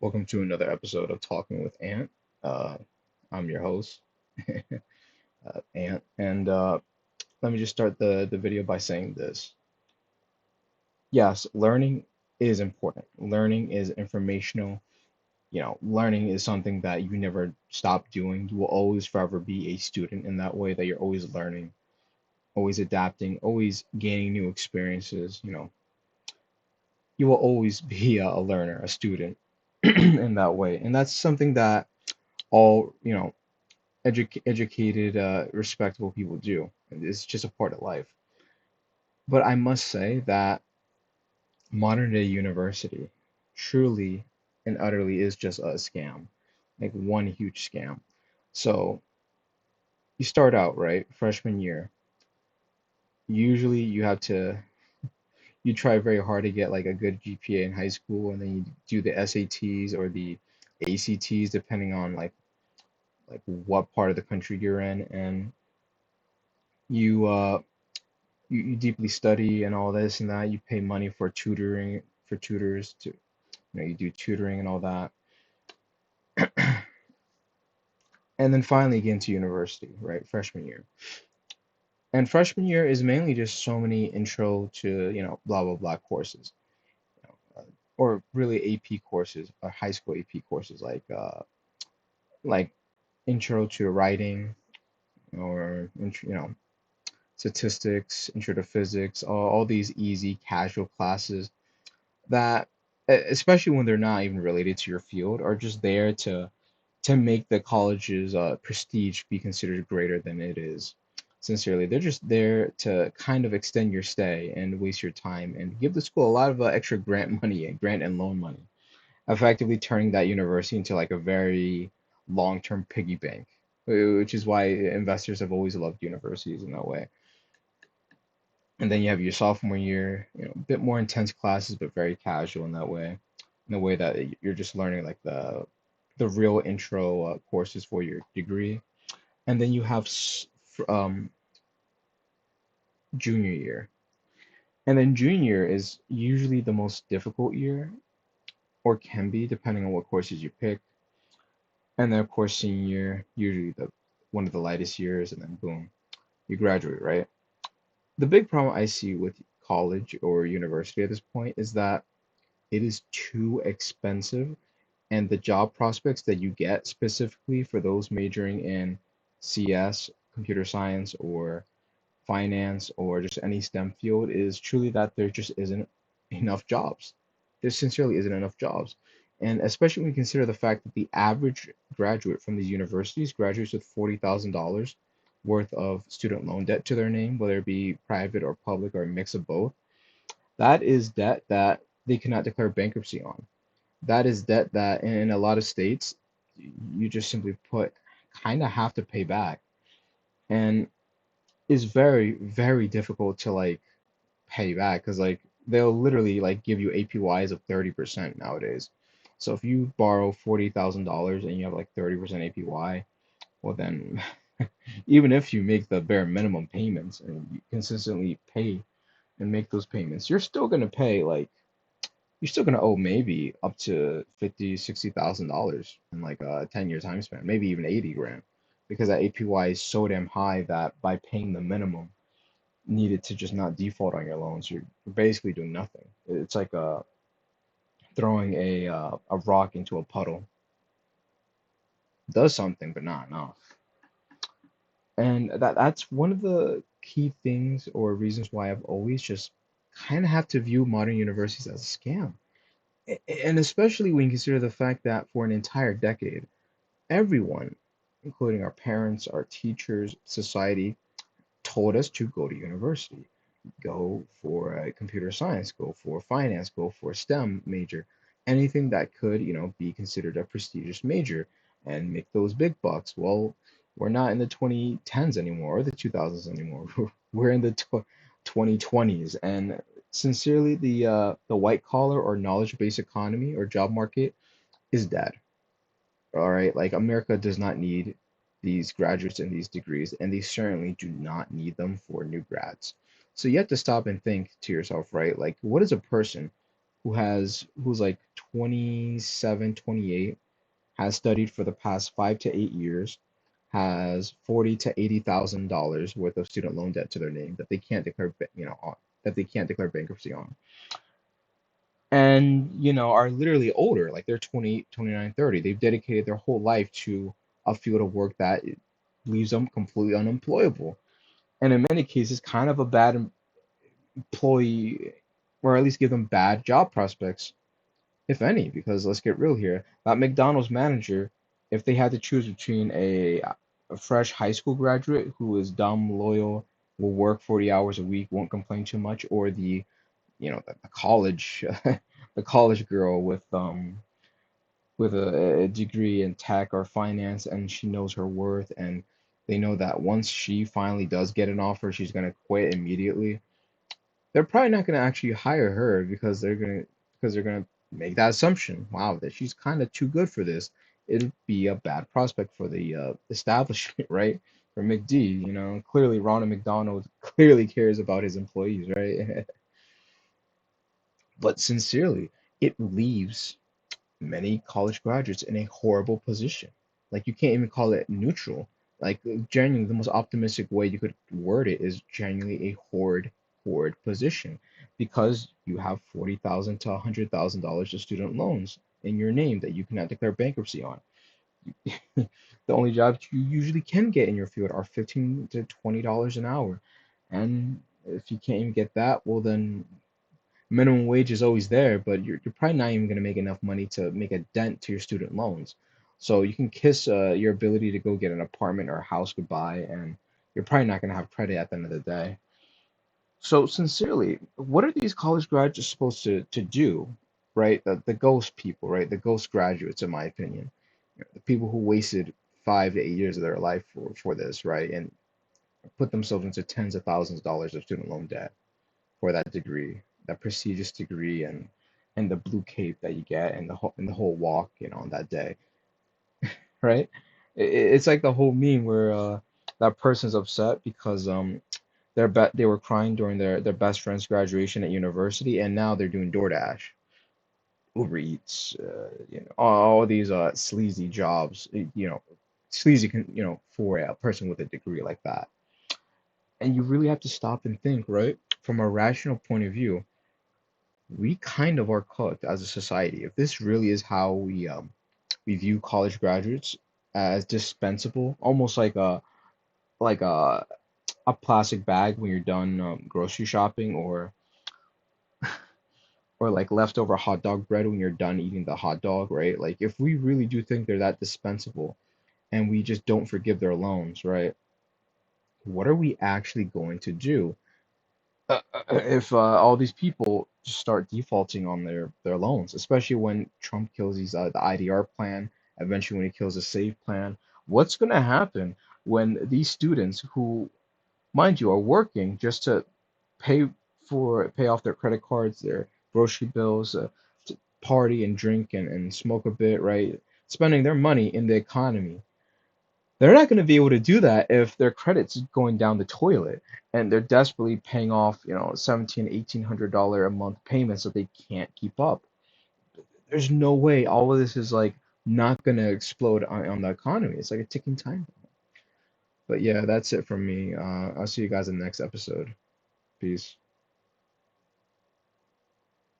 Welcome to another episode of Talking with Ant. Uh, I'm your host, Ant, and let me just start the video by saying this. Yes, learning is important. Learning is informational. Learning is something that you never stop doing. You will always forever be a student in that way that you're always learning, always adapting, always gaining new experiences. You will always be a learner, a student in that way. And that's something that all, educated, respectable people do. It's just a part of life. But I must say that modern day university truly and utterly is just a scam, like one huge scam. So you start out, right, freshman year. Usually you try very hard to get like a good GPA in high school, and then you do the SATs or the ACTs, depending on like what part of the country you're in, and you you deeply study and all this and that. You pay money for tutoring for tutors to you do tutoring and all that. And then finally get into university, right? Freshman year. And freshman year is mainly just so many intro to, blah blah blah courses, or really AP courses, or high school AP courses like intro to writing or statistics, intro to physics, all these easy casual classes that, especially when they're not even related to your field, are just there to make the college's prestige be considered greater than it is. Sincerely, they're just there to kind of extend your stay and waste your time and give the school a lot of extra grant money and grant and loan money, effectively turning that university into like a very long-term piggy bank, which is why investors have always loved universities in that way. And then you have your sophomore year, a bit more intense classes, but very casual in that way, in the way that you're just learning like the real intro courses for your degree. And then you have junior year, and then junior is usually the most difficult year, or can be depending on what courses you pick. And then of course senior year, usually the one of the lightest years, and then boom, you graduate, right? The big problem I see with college or university at this point is that it is too expensive, and the job prospects that you get specifically for those majoring in CS, computer science, or finance, or just any STEM field is truly that there just isn't enough jobs. There sincerely isn't enough jobs. And especially when you consider the fact that the average graduate from these universities graduates with $40,000 worth of student loan debt to their name, whether it be private or public or a mix of both. That is debt that they cannot declare bankruptcy on. That is debt that in a lot of states you just simply put kind of have to pay back, and is very very difficult to like pay back, because like they'll literally like give you APYs of 30% nowadays. So if you borrow $40,000 and you have like 30% APY, well then even if you make the bare minimum payments and you consistently pay and make those payments, you're still gonna owe maybe up to 50, $60,000 in like a 10-year time span, maybe even 80 grand, because that APY is so damn high that by paying the minimum needed to just not default on your loans, you're basically doing nothing. It's like throwing a rock into a puddle. Does something, but not enough. And that's one of the key things or reasons why I've always just kind of have to view modern universities as a scam. And especially when you consider the fact that for an entire decade, everyone, including our parents, our teachers, society, told us to go to university, go for computer science, go for finance, go for STEM major, anything that could, be considered a prestigious major and make those big bucks. Well, we're not in the 2010s anymore or the 2000s anymore. We're in the 2020s, and sincerely, the white collar or knowledge based economy or job market is dead. All right, like America does not need these graduates and these degrees, and they certainly do not need them for new grads. So you have to stop and think to yourself, right? Like, what is a person? who's like 27, 28, has studied for the past 5 to 8 years, has 40 to $80,000 worth of student loan debt to their name that they can't declare, that they can't declare bankruptcy on, and are literally older, like they're 28, 29, 30. They've dedicated their whole life to a field of work that leaves them completely unemployable, and in many cases, kind of a bad employee, or at least give them bad job prospects, if any, because let's get real here. That McDonald's manager, if they had to choose between a fresh high school graduate who is dumb, loyal, will work 40 hours a week, won't complain too much, or the college the college girl with a degree in tech or finance, and she knows her worth, and they know that once she finally does get an offer, she's gonna quit immediately. They're probably not gonna actually hire her because they're gonna make that assumption. Wow, that she's kind of too good for this. It'd be a bad prospect for the establishment, right? For McD, clearly Ronald McDonald clearly cares about his employees, right? But sincerely, it leaves many college graduates in a horrible position. Like you can't even call it neutral. Like genuinely, the most optimistic way you could word it is genuinely a horrid position because you have $40,000 to $100,000 of student loans in your name that you cannot declare bankruptcy on. The only jobs you usually can get in your field are $15 to $20 an hour, and if you can't even get that, well then minimum wage is always there, but you're probably not even going to make enough money to make a dent to your student loans. So you can kiss your ability to go get an apartment or a house goodbye, and you're probably not going to have credit at the end of the day. So sincerely, what are these college graduates supposed to do, right? The ghost people, right? The ghost graduates, in my opinion, the people who wasted 5 to 8 years of their life for this, right? And put themselves into tens of thousands of dollars of student loan debt for that degree, that prestigious degree, and the blue cape that you get, and the whole walk, on that day, right? It's like the whole meme where that person's upset because they were crying during their best friend's graduation at university, and now they're doing DoorDash, Uber Eats, all these sleazy jobs, sleazy, for a person with a degree like that. And you really have to stop and think, right? From a rational point of view, we kind of are cooked as a society. If this really is how we view college graduates as dispensable, almost like a plastic bag when you're done grocery shopping, or like leftover hot dog bread when you're done eating the hot dog, right? Like if we really do think they're that dispensable and we just don't forgive their loans, right? What are we actually going to do if all these people just start defaulting on their loans, especially when Trump kills the IDR plan, eventually when he kills the SAVE plan? What's going to happen when these students who, mind you, are working just to pay pay off their credit cards, their grocery bills, to party and drink and smoke a bit, right? Spending their money in the economy, they're not going to be able to do that if their credit's going down the toilet and they're desperately paying off, 17, $1,800 a month payments that they can't keep up. There's no way all of this is like not going to explode on the economy. It's like a ticking time bomb. But yeah, that's it from me. I'll see you guys in the next episode. Peace.